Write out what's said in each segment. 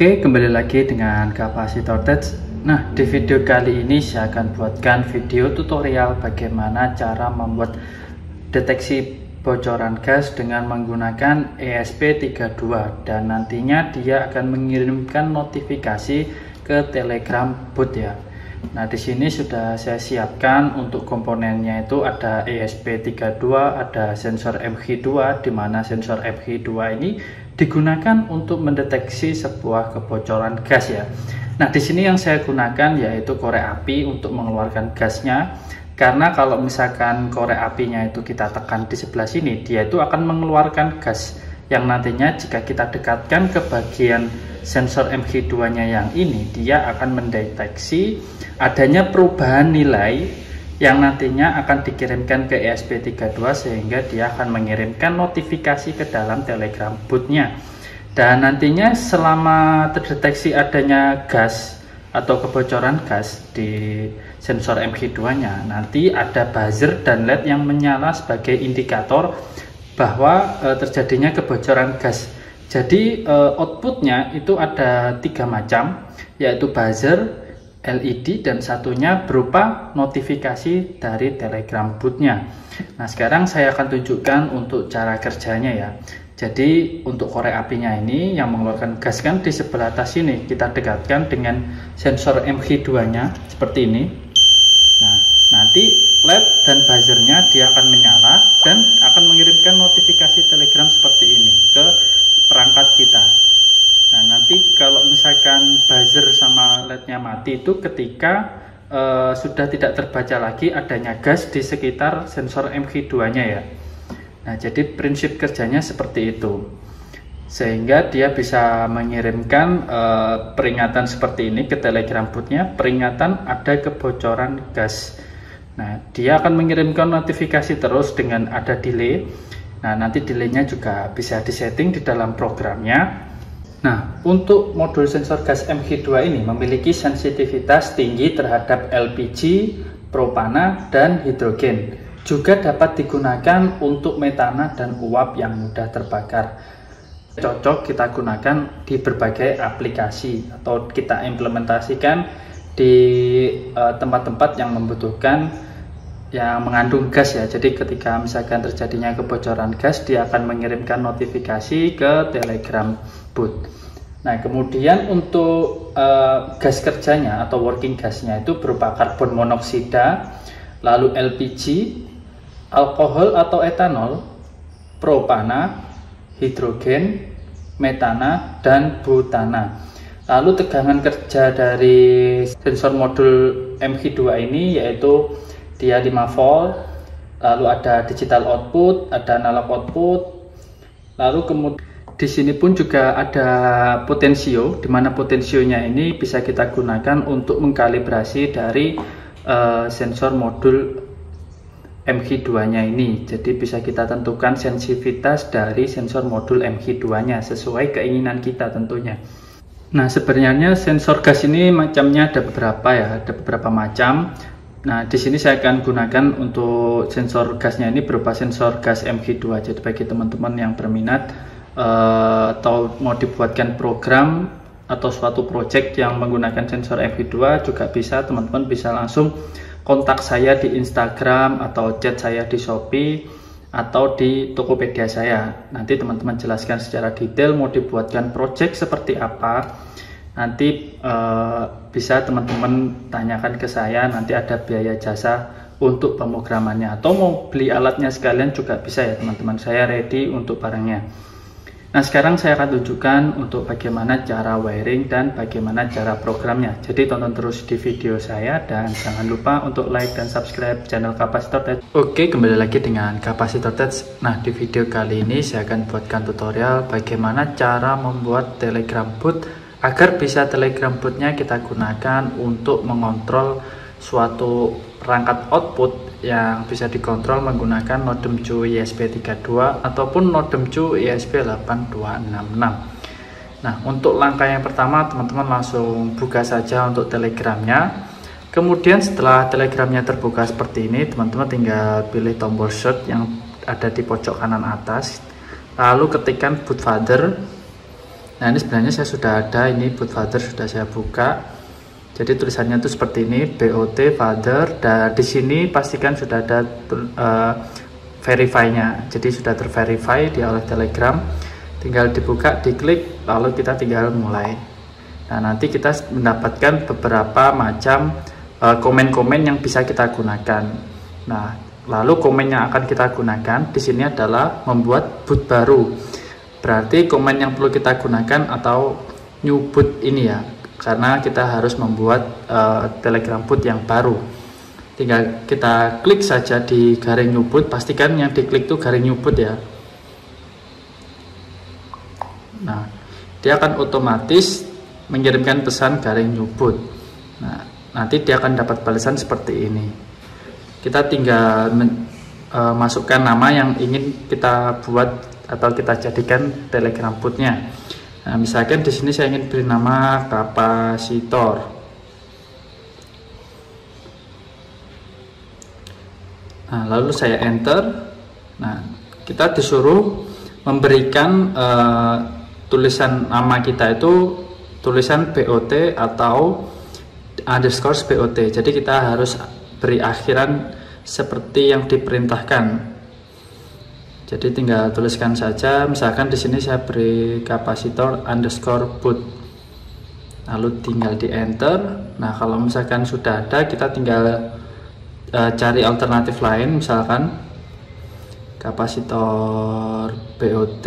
Oke, kembali lagi dengan kapasitor touch. Nah, di video kali ini saya akan buatkan video tutorial bagaimana cara membuat deteksi bocoran gas dengan menggunakan ESP32, dan nantinya dia akan mengirimkan notifikasi ke Telegram bot ya. Nah, di sini sudah saya siapkan untuk komponennya, itu ada ESP32, ada sensor MG2, di mana sensor MG2 ini digunakan untuk mendeteksi sebuah kebocoran gas ya. Nah, di sini yang saya gunakan yaitu korek api untuk mengeluarkan gasnya. Karena kalau misalkan korek apinya itu kita tekan di sebelah sini, dia itu akan mengeluarkan gas yang nantinya jika kita dekatkan ke bagian sensor MG2-nya yang ini, dia akan mendeteksi adanya perubahan nilai yang nantinya akan dikirimkan ke ESP32, sehingga dia akan mengirimkan notifikasi ke dalam Telegram botnya. Dan nantinya selama terdeteksi adanya gas atau kebocoran gas di sensor MG2-nya, nanti ada buzzer dan LED yang menyala sebagai indikator bahwa terjadinya kebocoran gas. Jadi outputnya itu ada 3 macam, yaitu buzzer, LED, dan satunya berupa notifikasi dari Telegram botnya. Nah, sekarang saya akan tunjukkan untuk cara kerjanya ya. Jadi untuk korek apinya ini yang mengeluarkan gas kan di sebelah atas ini, kita dekatkan dengan sensor MG2-nya seperti ini. Nah, nanti LED dan buzzernya dia akan menyala dan akan mengirimkan notifikasi Telegram seperti ini ke perangkat kita. Nah, nanti kalau misalkan buzzer sama LED-nya mati, itu ketika sudah tidak terbaca lagi adanya gas di sekitar sensor MG2-nya ya. Nah, jadi prinsip kerjanya seperti itu, sehingga dia bisa mengirimkan peringatan seperti ini ke Telegram botnya, peringatan ada kebocoran gas. Nah, dia akan mengirimkan notifikasi terus dengan ada delay. Nah, nanti delaynya juga bisa disetting di dalam programnya. Nah, untuk modul sensor gas MG2 ini memiliki sensitivitas tinggi terhadap LPG, propana, dan hidrogen. Juga dapat digunakan untuk metana dan uap yang mudah terbakar. Cocok kita gunakan di berbagai aplikasi atau kita implementasikan di tempat-tempat yang membutuhkan yang mengandung gas ya. Jadi ketika misalkan terjadinya kebocoran gas, dia akan mengirimkan notifikasi ke Telegram bot. Nah, kemudian untuk gas kerjanya atau working gasnya itu berupa karbon monoksida, lalu LPG, alkohol atau etanol, propana, hidrogen, metana, dan butana. Lalu tegangan kerja dari sensor modul MG2 ini yaitu dia 5 volt, lalu ada digital output, ada analog output, lalu kemudian di sini pun juga ada potensio, di mana potensionya ini bisa kita gunakan untuk mengkalibrasi dari sensor modul MG2-nya ini. Jadi bisa kita tentukan sensitivitas dari sensor modul MG2-nya sesuai keinginan kita tentunya. Nah, sebenarnya sensor gas ini macamnya ada beberapa ya, ada beberapa macam. Nah, di sini saya akan gunakan untuk sensor gasnya ini berupa sensor gas MG2. Jadi bagi teman-teman yang berminat atau mau dibuatkan program atau suatu project yang menggunakan sensor MG2, juga bisa, teman-teman bisa langsung kontak saya di Instagram atau chat saya di Shopee atau di Tokopedia saya. Nanti teman-teman jelaskan secara detail mau dibuatkan project seperti apa. Nanti bisa teman-teman tanyakan ke saya, nanti ada biaya jasa untuk pemrogramannya, atau mau beli alatnya sekalian juga bisa ya teman-teman. Saya ready untuk barangnya. Nah, sekarang saya akan tunjukkan untuk bagaimana cara wiring dan bagaimana cara programnya. Jadi tonton terus di video saya dan jangan lupa untuk like dan subscribe channel Kapasitor Touch. Oke, kembali lagi dengan Kapasitor Touch. Nah, di video kali ini saya akan buatkan tutorial bagaimana cara membuat Telegram bot agar bisa Telegram botnya kita gunakan untuk mengontrol suatu perangkat output yang bisa dikontrol menggunakan modem CU ESP32 ataupun modem CU ESP8266. Nah, untuk langkah yang pertama, teman-teman langsung buka saja untuk telegramnya. Kemudian setelah telegramnya terbuka seperti ini, teman-teman tinggal pilih tombol search yang ada di pojok kanan atas, lalu ketikkan bootfather. Nah, ini sebenarnya saya sudah ada, ini boot father sudah saya buka. Jadi tulisannya itu seperti ini, BOT father, dan di sini pastikan sudah ada verify-nya. Jadi sudah terverify di oleh Telegram. Tinggal dibuka, diklik, lalu kita tinggal mulai. Nah, nanti kita mendapatkan beberapa macam komen-komen yang bisa kita gunakan. Nah, lalu komen yang akan kita gunakan di sini adalah membuat boot baru. Berarti komen yang perlu kita gunakan atau new boot ini ya, karena kita harus membuat Telegram boot yang baru. Tinggal kita klik saja di garing new boot, pastikan yang diklik itu garing new boot ya. Nah, dia akan otomatis mengirimkan pesan garing new boot. Nah, nanti dia akan dapat balasan seperti ini. Kita tinggal masukkan nama yang ingin kita buat atau kita jadikan Telegram bootnya. Nah, misalkan di sini saya ingin beri nama kapasitor. Nah, lalu saya enter. Nah, kita disuruh memberikan tulisan nama kita itu tulisan BOT atau underscore BOT. Jadi kita harus beri akhiran seperti yang diperintahkan. Jadi tinggal tuliskan saja. Misalkan di sini saya beri kapasitor underscore boot. Lalu tinggal di enter. Nah, kalau misalkan sudah ada, kita tinggal cari alternatif lain, misalkan kapasitor BOT.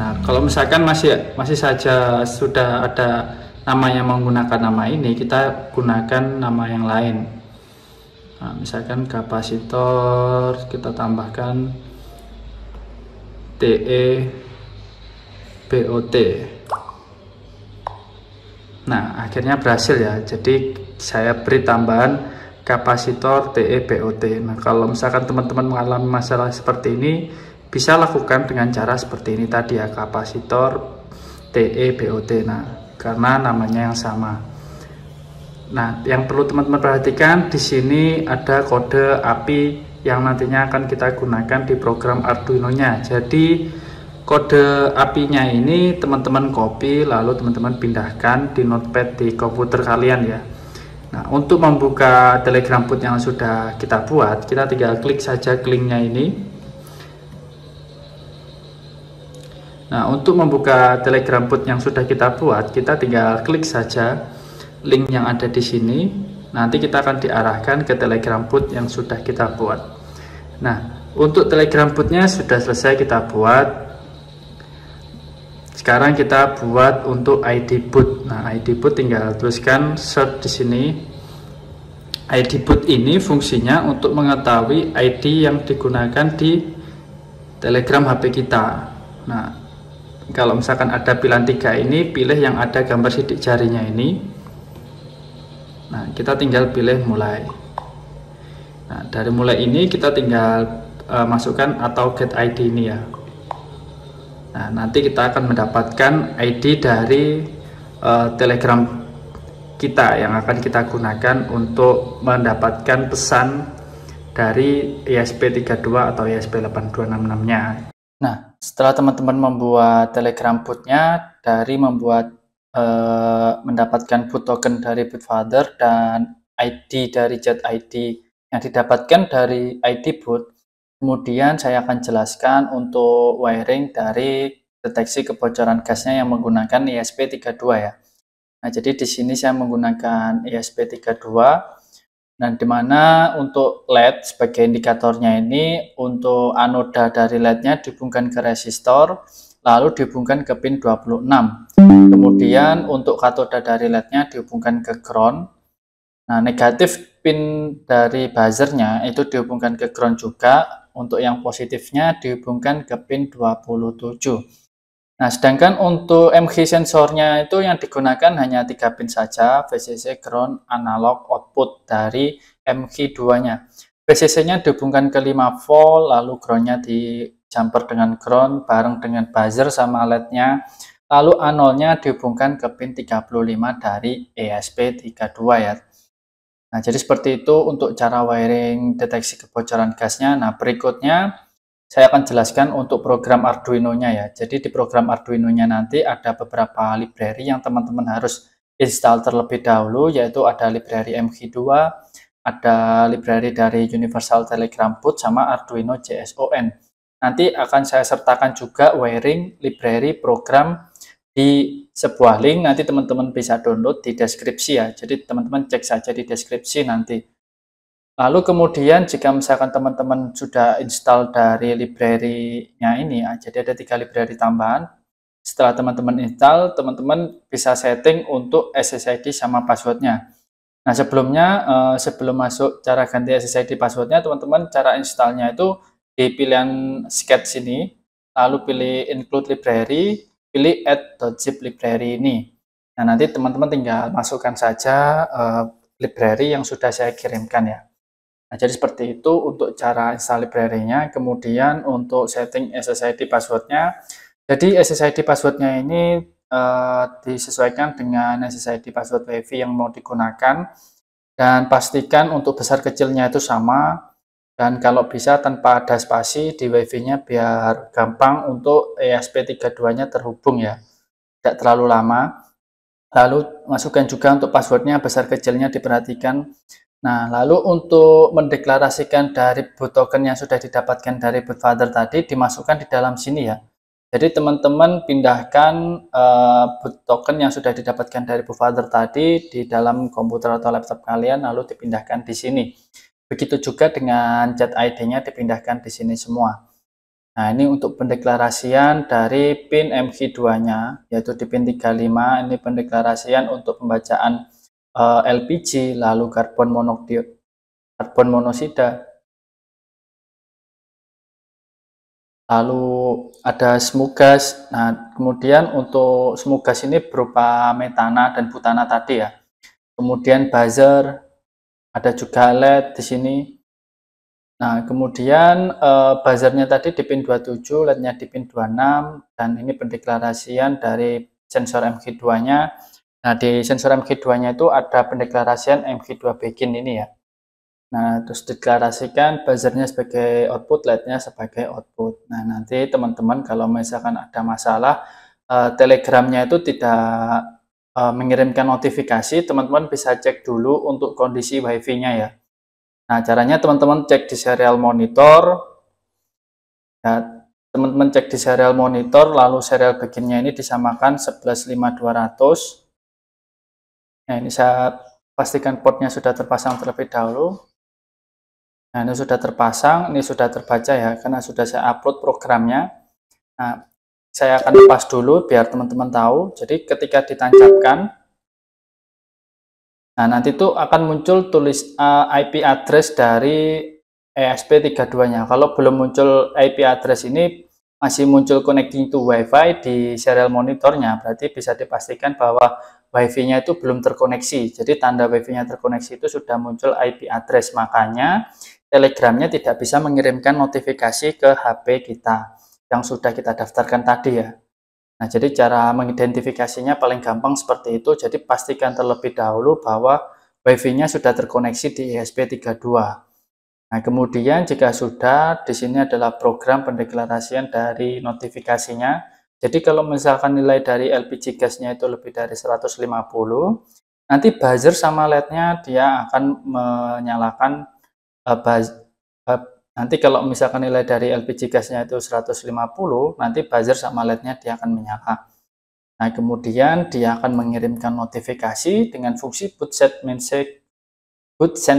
Nah, kalau misalkan masih saja sudah ada nama yang menggunakan nama ini, kita gunakan nama yang lain. Nah, misalkan kapasitor kita tambahkan TE BOT. Nah, akhirnya berhasil ya. Jadi saya beri tambahan kapasitor TE BOT. Nah, kalau misalkan teman-teman mengalami masalah seperti ini, bisa lakukan dengan cara seperti ini tadi ya, kapasitor TE BOT. Nah, karena namanya yang sama. Nah, yang perlu teman-teman perhatikan di sini ada kode API yang nantinya akan kita gunakan di program Arduino-nya. Jadi kode API-nya ini teman-teman copy lalu teman-teman pindahkan di notepad di komputer kalian ya. Nah, untuk membuka Telegram boot yang sudah kita buat, kita tinggal klik saja linknya ini. Nah, untuk membuka Telegram boot yang sudah kita buat, kita tinggal klik saja link yang ada di sini. Nanti kita akan diarahkan ke Telegram boot yang sudah kita buat. Nah, untuk Telegram bootnya sudah selesai kita buat. Sekarang kita buat untuk ID boot. Nah, ID boot tinggal tuliskan search di sini. ID boot ini fungsinya untuk mengetahui ID yang digunakan di Telegram HP kita. Nah, kalau misalkan ada pilihan 3 ini, pilih yang ada gambar sidik jarinya ini. Nah, kita tinggal pilih mulai. Nah, dari mulai ini kita tinggal masukkan atau get ID ini ya. Nah, nanti kita akan mendapatkan ID dari Telegram kita yang akan kita gunakan untuk mendapatkan pesan dari ESP32 atau ESP8266-nya. Nah, setelah teman-teman membuat Telegram bootnya, dari membuat mendapatkan boot token dari boot father dan ID dari jet ID yang didapatkan dari ID boot, kemudian saya akan jelaskan untuk wiring dari deteksi kebocoran gasnya yang menggunakan ESP32 ya. Nah, jadi di sini saya menggunakan ESP32 dan dimana untuk LED sebagai indikatornya ini, untuk anoda dari LED-nya dihubungkan ke resistor, lalu dihubungkan ke pin 26. Kemudian untuk katoda dari LED-nya dihubungkan ke ground. Nah, negatif pin dari buzzernya itu dihubungkan ke ground juga. Untuk yang positifnya dihubungkan ke pin 27. Nah, sedangkan untuk MG sensornya itu yang digunakan hanya 3 pin saja, VCC, ground, analog, output dari MG2-nya. VCC-nya dihubungkan ke 5 volt, lalu ground-nya di jumper dengan ground bareng dengan buzzer sama LED-nya. Lalu anolnya dihubungkan ke pin 35 dari ESP32 ya. Nah, jadi seperti itu untuk cara wiring deteksi kebocoran gasnya. Nah, berikutnya saya akan jelaskan untuk program Arduino-nya ya. Jadi di program Arduino-nya nanti ada beberapa library yang teman-teman harus install terlebih dahulu, yaitu ada library MG2, ada library dari Universal Telegram Boot, sama Arduino JSON. Nanti akan saya sertakan juga wiring library program di sebuah link, nanti teman-teman bisa download di deskripsi ya. Jadi teman-teman cek saja di deskripsi nanti. Lalu kemudian jika misalkan teman-teman sudah install dari library-nya ini ya, jadi ada 3 library tambahan. Setelah teman-teman install, teman-teman bisa setting untuk SSID sama passwordnya. Nah, sebelumnya sebelum masuk cara ganti SSID passwordnya, teman-teman cara installnya itu di pilihan sketch sini, lalu pilih include library, pilih add.zip library ini. Nah, nanti teman-teman tinggal masukkan saja library yang sudah saya kirimkan ya. Nah, jadi seperti itu untuk cara install library-nya. Kemudian untuk setting SSID passwordnya, jadi SSID passwordnya ini disesuaikan dengan SSID password WiFi yang mau digunakan, dan pastikan untuk besar kecilnya itu sama, dan kalau bisa tanpa ada spasi di WiFi-nya biar gampang untuk ESP32-nya terhubung ya, tidak terlalu lama. Lalu masukkan juga untuk passwordnya besar kecilnya diperhatikan. Nah, lalu untuk mendeklarasikan dari boot token yang sudah didapatkan dari bootfather tadi dimasukkan di dalam sini ya. Jadi teman-teman pindahkan boot token yang sudah didapatkan dari bootfather tadi di dalam komputer atau laptop kalian, lalu dipindahkan di sini. Begitu juga dengan chat ID-nya dipindahkan di sini semua. Nah, ini untuk pendeklarasian dari pin MG2-nya, yaitu di pin 35, ini pendeklarasian untuk pembacaan LPG, lalu karbon monoksida, lalu ada smooth gas. Nah, kemudian untuk smooth gas ini berupa metana dan butana tadi ya. Kemudian buzzer, ada juga LED di sini. Nah, kemudian buzzernya tadi di pin 27, LED-nya di pin 26, dan ini pendeklarasian dari sensor MG2-nya. Nah, di sensor MG2-nya itu ada pendeklarasian MG2 begin ini ya. Nah, terus deklarasikan buzzernya sebagai output, LED-nya sebagai output. Nah, nanti teman-teman kalau misalkan ada masalah, Telegramnya itu tidak mengirimkan notifikasi, teman-teman bisa cek dulu untuk kondisi WiFi-nya ya. Nah, caranya teman-teman cek di serial monitor. Ya, teman-teman cek di serial monitor, lalu serial begin-nya ini disamakan 115200. Nah, ini saya pastikan portnya sudah terpasang terlebih dahulu. Nah, ini sudah terpasang, ini sudah terbaca ya, karena sudah saya upload programnya. Nah, saya akan lepas dulu biar teman-teman tahu. Jadi ketika ditancapkan, nah nanti itu akan muncul tulis IP address dari ESP32-nya. Kalau belum muncul IP address ini, masih muncul connecting to Wi-Fi di serial monitornya, berarti bisa dipastikan bahwa Wi-Fi-nya itu belum terkoneksi. Jadi tanda Wi-Fi-nya terkoneksi itu sudah muncul IP address, makanya Telegramnya tidak bisa mengirimkan notifikasi ke HP kita yang sudah kita daftarkan tadi ya. Nah, jadi cara mengidentifikasinya paling gampang seperti itu. Jadi pastikan terlebih dahulu bahwa Wi-Fi-nya sudah terkoneksi di ESP32. Nah, kemudian jika sudah, di sini adalah program pendeklarasian dari notifikasinya. Jadi kalau misalkan nilai dari LPG gasnya itu lebih dari 150, nanti buzzer sama LED-nya dia akan menyalakan nanti kalau misalkan nilai dari LPG gasnya itu 150, nanti buzzer sama LED-nya dia akan menyala. Nah, kemudian dia akan mengirimkan notifikasi dengan fungsi boot send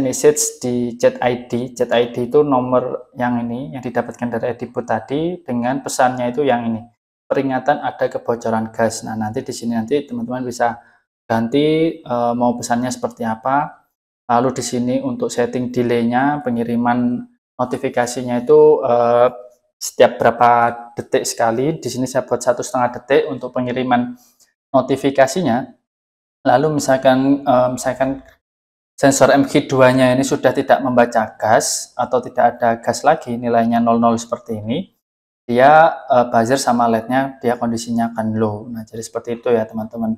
message di chat ID. Chat ID itu nomor yang ini, yang didapatkan dari ID boot tadi, dengan pesannya itu yang ini. Peringatan ada kebocoran gas. Nah, nanti di sini nanti teman-teman bisa ganti mau pesannya seperti apa. Lalu di sini untuk setting delay-nya, pengiriman notifikasinya itu setiap berapa detik sekali. Di sini saya buat 1,5 detik untuk pengiriman notifikasinya. Lalu misalkan sensor MG2-nya ini sudah tidak membaca gas atau tidak ada gas lagi, nilainya 00 seperti ini, dia buzzer sama LED-nya dia kondisinya akan low. Nah, jadi seperti itu ya teman-teman.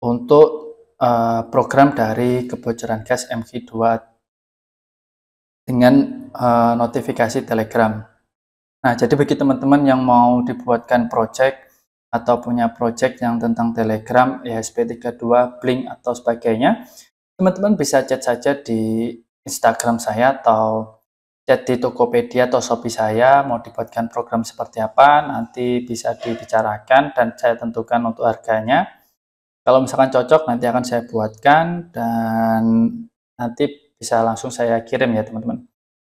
Untuk program dari kebocoran gas MG2 dengan notifikasi Telegram. Nah, jadi bagi teman-teman yang mau dibuatkan project atau punya project yang tentang Telegram, ESP32, Blink, atau sebagainya, teman-teman bisa chat saja di Instagram saya atau chat di Tokopedia atau Shopee saya, mau dibuatkan program seperti apa, nanti bisa dibicarakan dan saya tentukan untuk harganya. Kalau misalkan cocok, nanti akan saya buatkan dan nanti bisa langsung saya kirim ya teman-teman.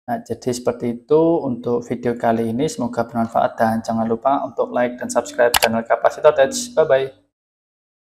Nah, jadi seperti itu untuk video kali ini. Semoga bermanfaat dan jangan lupa untuk like dan subscribe channel Kapasitor Tech. Bye-bye.